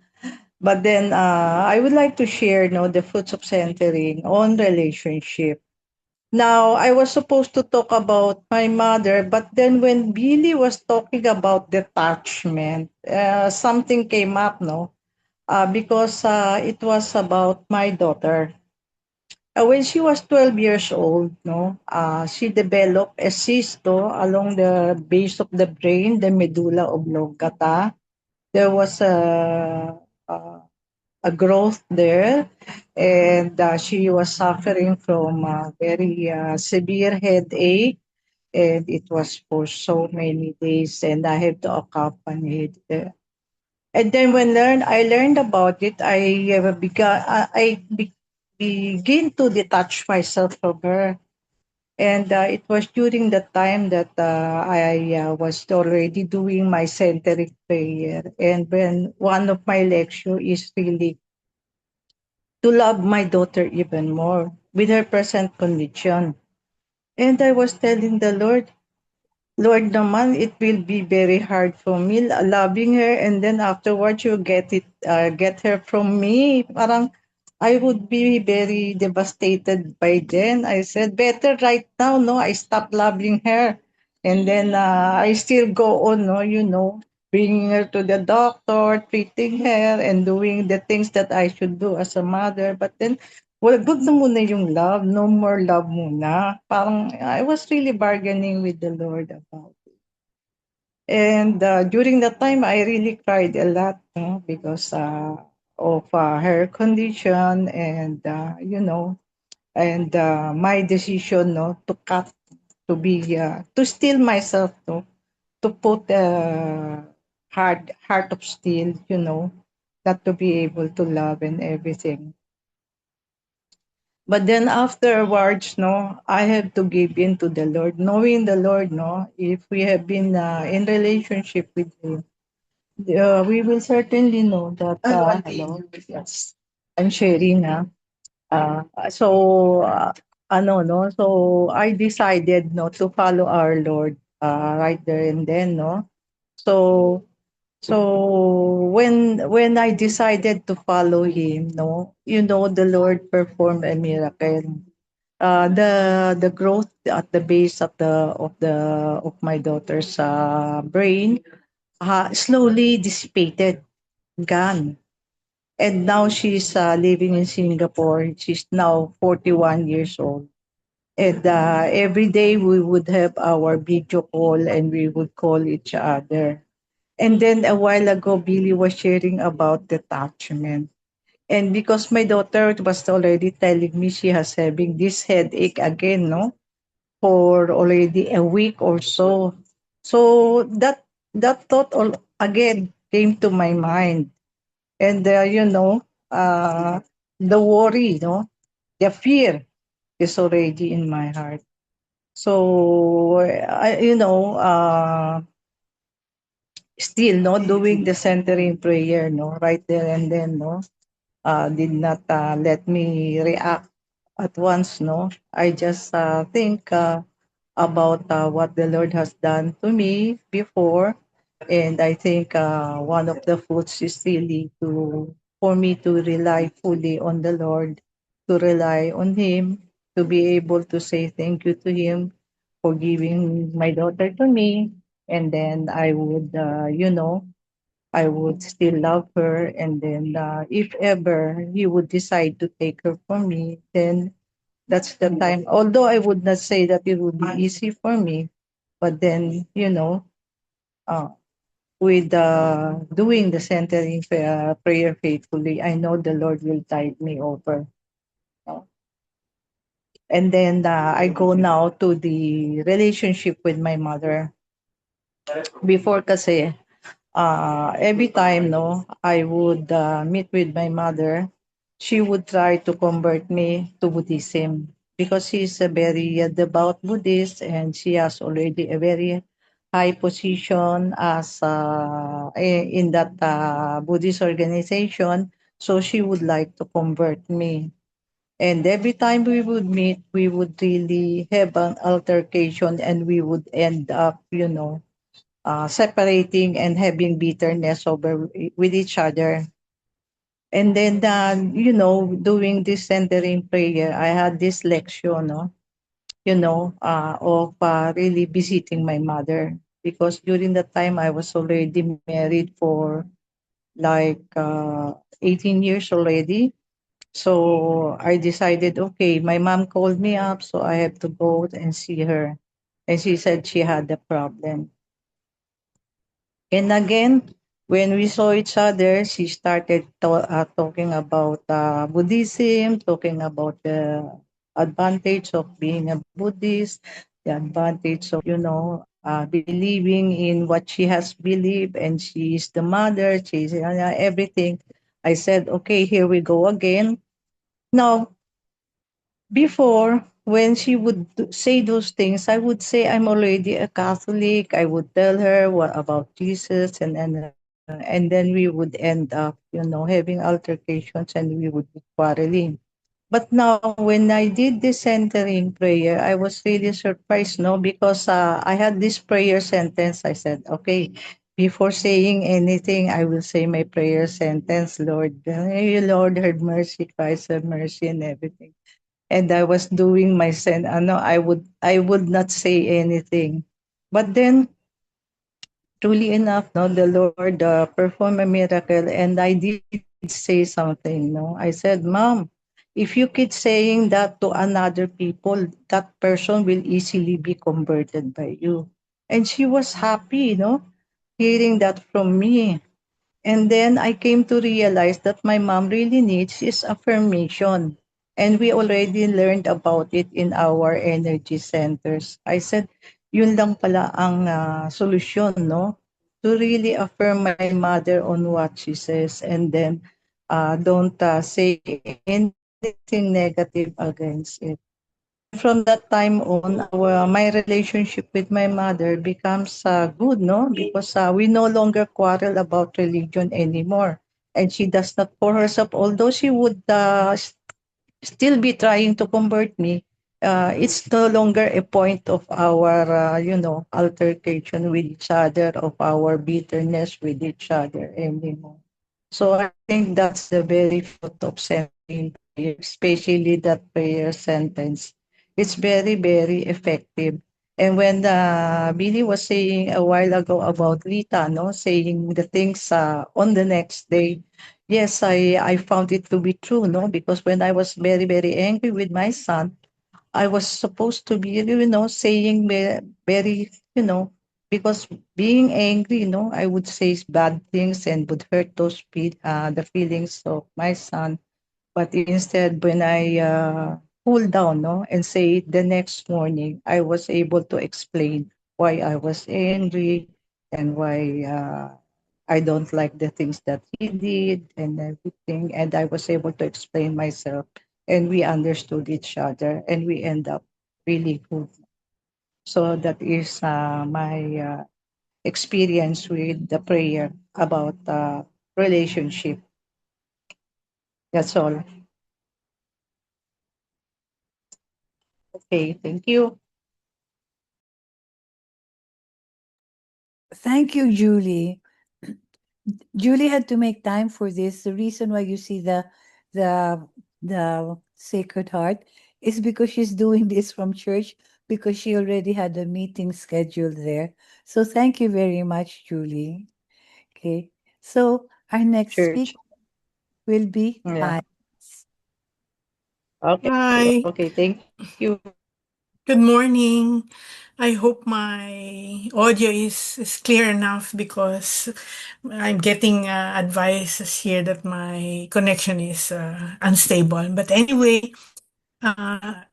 But then I would like to share the fruits of centering on relationship. Now, I was supposed to talk about my mother, but then when Billy was talking about detachment, something came up, no? Because it was about my daughter. When she was 12 years old, no, she developed a cyst along the base of the brain, the medulla oblongata. There was a a growth there, and she was suffering from a very severe headache, and it was for so many days, and I had to accompany it there. And then I learned about it, begin to detach myself from her. And it was during the time that I was already doing my centering prayer. And when one of my lecture is really to love my daughter even more with her present condition. And I was telling the Lord, Lord naman, it will be very hard for me loving her, and then afterwards you get her from me. Parang I would be very devastated by then. I said, better right now, no, I stop loving her. And then I still go on, no, bringing her to the doctor, treating her, and doing the things that I should do as a mother. But then, well, good na muna yung love. No more love muna. Parang I was really bargaining with the Lord about. And during that time, I really cried a lot, no, because of her condition, and and my decision, no, to cut, to steal myself, no, to put a heart of steel, not to be able to love and everything. But then afterwards, no, I have to give in to the Lord, knowing the Lord, no, if we have been in relationship with Him, we will certainly know that. Hello, yes, I'm sharing. So, no, so I decided, no, to follow our Lord right there and then, no. So So when I decided to follow him, no, the Lord performed a miracle. The growth at the base of my daughter's brain slowly dissipated, gone. And now she's living in Singapore. She's now 41 years old. And every day we would have our video call and we would call each other. And then a while ago, Billy was sharing about detachment. And because my daughter was already telling me she has having this headache again, no, for already a week or so. So that thought again came to my mind, and uh, the worry, the fear is already in my heart. So still no doing the centering prayer, no, right there and then, no, did not let me react at once, no. I just think about what the Lord has done to me before, and I think one of the fruits is really to for me to rely fully on the Lord, to rely on Him, to be able to say thank you to Him for giving my daughter to me, and then I would still love her. And then if ever he would decide to take her from me, then that's the time. Although I would not say that it would be easy for me, but then, uh, with doing the centering prayer faithfully, I know the Lord will tide me over. No? And then I go now to the relationship with my mother. Before kasi, every time, no, I would meet with my mother, she would try to convert me to Buddhism because she's a very devout Buddhist and she has already a very high position as in that Buddhist organization. So she would like to convert me. And every time we would meet, we would really have an altercation and we would end up, separating and having bitterness over with each other. And then, doing this centering prayer, I had this lecture, no, of really visiting my mother because during that time I was already married for like 18 years already. So I decided, okay, my mom called me up, so I have to go and see her. And she said she had a problem. And again, when we saw each other, she started talking about Buddhism, talking about the advantage of being a Buddhist, the advantage of, believing in what she has believed, and she is the mother, she's everything. I said, okay, here we go again. Now, before, when she would say those things, I would say I'm already a Catholic. I would tell her what about Jesus, and then we would end up, having altercations and we would be quarreling. But now, when I did the centering prayer, I was really surprised, no, because I had this prayer sentence. I said, okay, before saying anything, I will say my prayer sentence, Lord, Lord, have mercy, Christ, have mercy, and everything. And I was doing my I would not say anything. But then truly enough, no, the Lord performed a miracle and I did say something, no. I said, Mom, if you keep saying that to another people, that person will easily be converted by you. And she was happy, hearing that from me. And then I came to realize that my mom really needs is affirmation. And we already learned about it in our energy centers. I said, yun lang pala ang solusyon, no? To really affirm my mother on what she says and then don't say anything negative against it. And from that time on, my relationship with my mother becomes good, no? Because we no longer quarrel about religion anymore. And she does not for herself, although she would still be trying to convert me. it's no longer a point of our, altercation with each other, of our bitterness with each other anymore. So I think that's the very fruit of centering prayer, especially that prayer sentence. It's very, very effective. And when Billy was saying a while ago about Lita, no, saying the things on the next day, yes, I found it to be true, no, because when I was very, very angry with my son, I was supposed to be, saying very, because being angry, I would say bad things and would hurt the feelings of my son. But instead, when I cool down, no, and say it the next morning, I was able to explain why I was angry and why I don't like the things that he did and everything. And I was able to explain myself, and we understood each other, and we end up really good. So that is my experience with the prayer about relationship. That's all. Okay, thank you. Thank you, Julie. Julie had to make time for this. The reason why you see the the Sacred Heart is because she's doing this from church because she already had a meeting scheduled there. So thank you very much, Julie. Okay. So our next Church. speaker will be Yeah. Hans. Okay. Hi, Okay. Thank you. good morning. I hope my audio is clear enough because I'm getting advices here that my connection is unstable. But anyway, uh,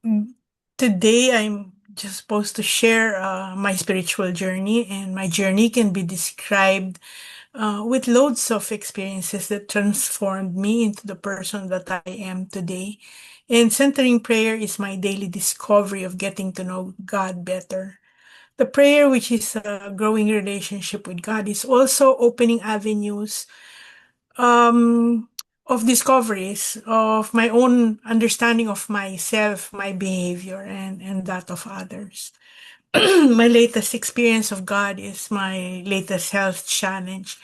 today I'm just supposed to share my spiritual journey, and my journey can be described with loads of experiences that transformed me into the person that I am today. And centering prayer is my daily discovery of getting to know God better. The prayer, which is a growing relationship with God, is also opening avenues um, of discoveries of my own understanding of myself, my behavior, and that of others. My latest experience of God is my latest health challenge.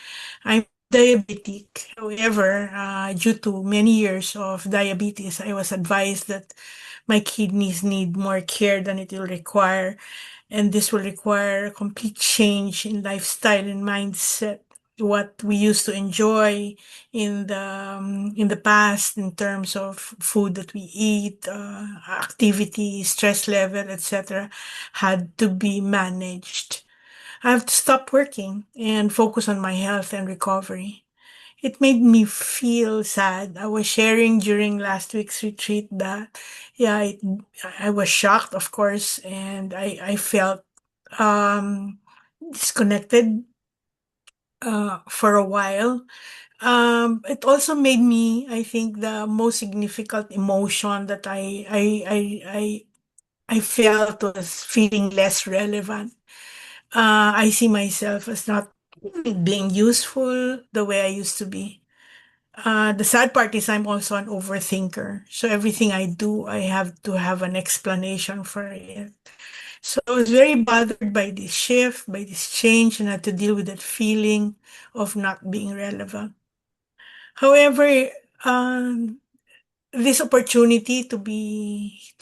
I'm diabetic. However, due to many years of diabetes, I was advised that my kidneys need more care than it will require, and this will require a complete change in lifestyle and mindset. What we used to enjoy in the past in terms of food that we eat, activity, stress level, etc., had to be managed. I have to stop working and focus on my health and recovery. It made me feel sad. I was sharing during last week's retreat that, yeah, I was shocked, of course, and I felt um, disconnected for a while. It also made me, I think, the most significant emotion that I felt was feeling less relevant. I see myself as not being useful the way I used to be. The sad part is I'm also an overthinker. So everything I do, I have to have an explanation for it. So I was very bothered by this shift, by this change, and had to deal with that feeling of not being relevant. However, um, this opportunity to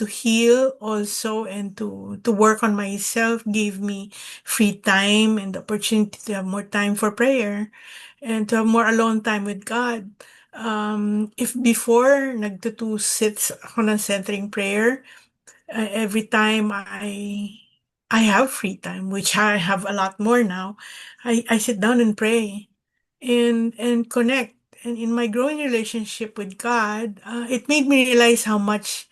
heal also and to work on myself gave me free time and the opportunity to have more time for prayer and to have more alone time with God. If before nagtutu sits ako ng centering prayer, every time I have free time, which I have a lot more now, I sit down and pray and connect. And in my growing relationship with God, it made me realize how much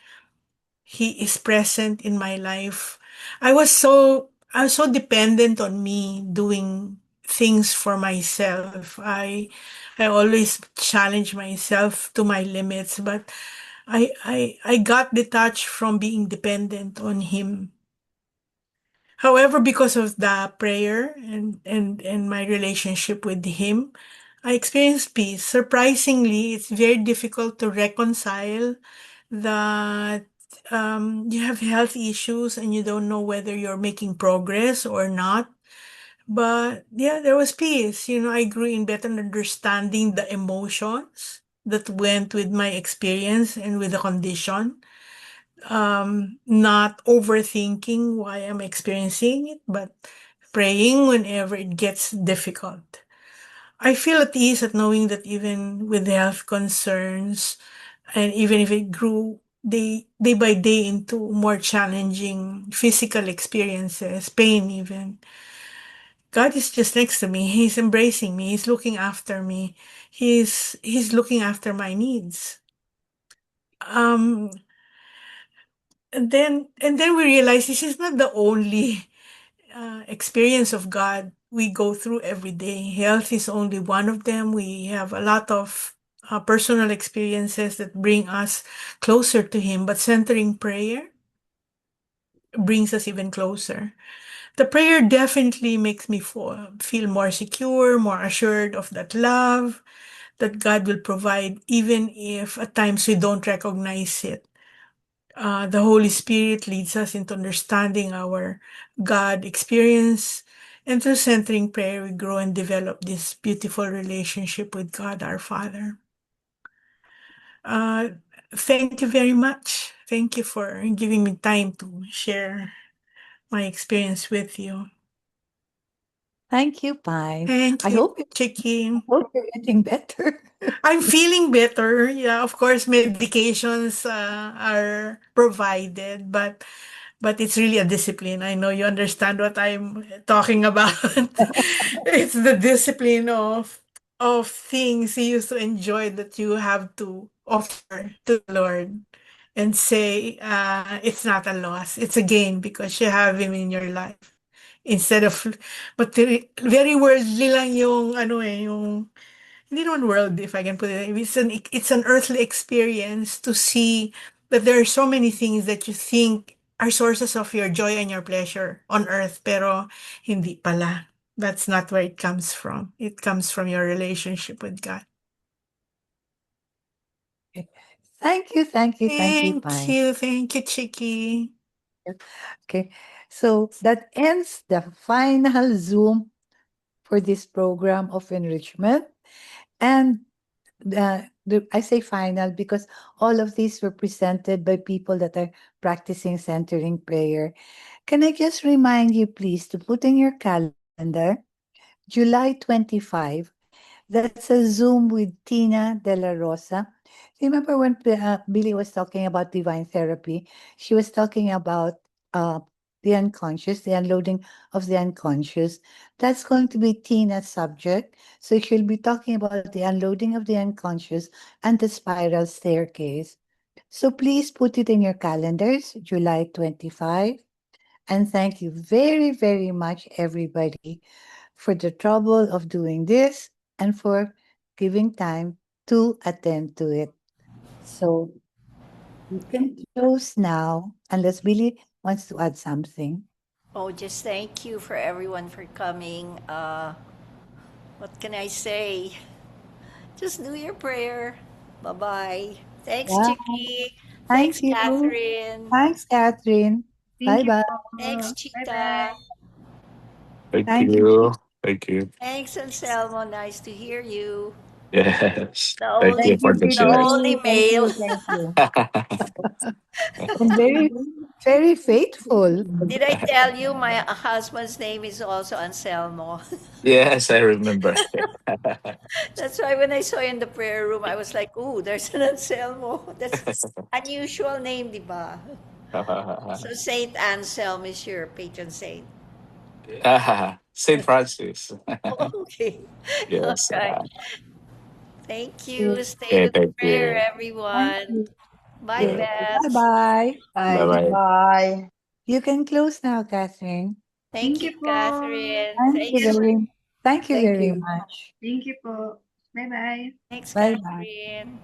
He is present in my life. I was so dependent on me doing things for myself. I always challenge myself to my limits, but I got detached from being dependent on Him. However, because of the prayer and my relationship with Him, I experienced peace. Surprisingly, it's very difficult to reconcile that you have health issues and you don't know whether you're making progress or not. But yeah, there was peace. I grew in better understanding the emotions that went with my experience and with the condition. Not overthinking why I'm experiencing it, but praying whenever it gets difficult. I feel at ease at knowing that even with health concerns, and even if it grew day by day into more challenging physical experiences, pain even, God is just next to me. He's embracing me. He's looking after me. He's looking after my needs. Um, and then we realize this is not the only experience of God we go through every day. Health is only one of them. We have a lot of personal experiences that bring us closer to Him, but centering prayer brings us even closer. The prayer definitely makes me feel more secure, more assured of that love that God will provide, even if at times we don't recognize it. The Holy Spirit leads us into understanding our God experience. And through centering prayer, we grow and develop this beautiful relationship with God our Father. Uh, Thank you very much. Thank you for giving me time to share my experience with you. Thank you, Pine. Thank I you, hope Chicky. you're getting better. I'm feeling better. Yeah, of course, medications are provided, but it's really a discipline. I know you understand what I'm talking about. It's the discipline of things you used to enjoy that you have to offer to the Lord and say it's not a loss, it's a gain because you have Him in your life. Instead of, but very worldly lang yung ano yung hindi naman world, if I can put it. It's an earthly experience to see that there are so many things that you think are sources of your joy and your pleasure on earth, pero hindi pala. That's not where it comes from. It comes from your relationship with God. Thank you, Thank Pine. you. Thank you, Chicky. Okay, so that ends the final Zoom for this program of enrichment. And I say final because all of these were presented by people that are practicing centering prayer. Can I just remind you, please, to put in your calendar July 25. That's a Zoom with Tina De La Rosa. Remember when Billie was talking about divine therapy? She was talking about uh, the unconscious, the unloading of the unconscious. That's going to be Tina's subject. So she'll be talking about the unloading of the unconscious and the spiral staircase. So please put it in your calendars, July 25. And thank you very, very much, everybody, for the trouble of doing this and for giving time to attend to it. So you can close now, unless Billy wants to add something. Oh, just thank you for everyone for coming. What can I say? Just do your prayer. Bye bye. Thanks, Yeah. Chicky. Thank Thanks, you. Catherine. Thanks, Catherine. Thank Bye you bye. po. Thanks, Bye-bye. Chita. Thank Thank you. you. Thank you. Thanks, Anselmo. Nice to hear you. Yes. The Thank only you Thank for you, the the shares. only Billy. male. Thank you. And very, very faithful. Did I tell you my husband's name is also Anselmo? Yes, I remember. That's why when I saw you in the prayer room, I was like, "Ooh, there's an Anselmo." That's unusual name, di ba? So Saint Anselm is your patron saint. Saint Francis. Okay. All Yes. right. Thank you. Okay. Stay Okay, with thank prayer, you. Thank everyone. you. Bye, Okay. Bebs. Bye-bye. Bye Bye. bye. Bye. You can close now, Catherine. Thank Thank you, you po. Catherine. Thank you Thanks, very, thank you Thank very you. much. Thank you po. Bye-bye. thanks, Bye bye. Catherine.